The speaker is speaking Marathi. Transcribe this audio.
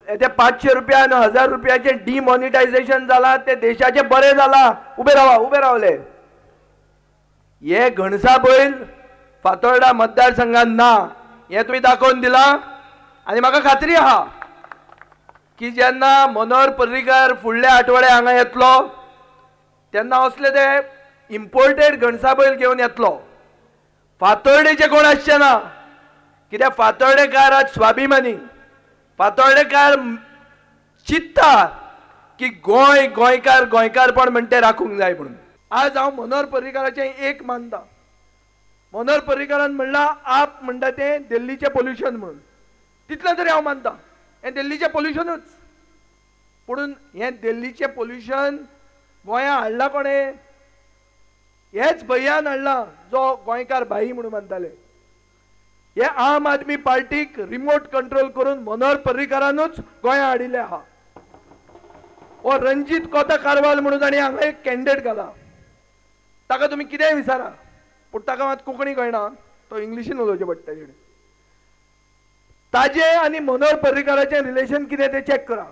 ते 500 रुपया आणि 1000 रुपयाचे डिमॉनिटायझेशन झाला ते देशाचे बरे झाला. उभे रावले. हे घणसा बैल फातोर्डा मतदारसंघात ना हे तुम्ही दाखवून दिला. आणि म्हाका खात्री आहा की जेन्ना मनोहर पर्रीकार फुडल्या आठवड्या हांगा येतलो तेन्ना असले ते इम्पोर्टेड घणसा बैल घेवन येतलो. फातोर्डेचे कोण आसचे ना. कित्याक फातोर्डेकार आज स्वाभिमानी. फातोर्डेकार चित्ता की गोंयकारपण म्हणते राखूंक जाय म्हणून. आज हांव मनोहर पर्रीकाराचें एक मानता. मनोहर पर्रीकारान म्हणला आप म्हणटा ते दिल्लीचे पोल्युशन म्हणून. तितलें तरी हांव मानता. हें दिल्लीचें पोल्युशनूच. पुणून हें दिल्लीचें पोल्युशन गोंयां हाडला कोणे. हेच भैयान हाडला जो गोंयकार भाई म्हणून मानताले. हे आम आदमी पार्टीक रिमोट कंट्रोल करून मनोहर पर्रीकारानूच गोंयां हाडिल्ले आहा. हो रणजीत कोता कारवाल म्हणून ताणी हांगा एक कॅन्डिडेट घाला. ताका तुमी कितेंय विचारा पूण ताका मात कोंकणी कळना. तो इंग्लिशीन उलोवचें पडटा. ताजे आनी मनोहर पर्रीकाराचें रिलेशन कितें तें चॅक करा.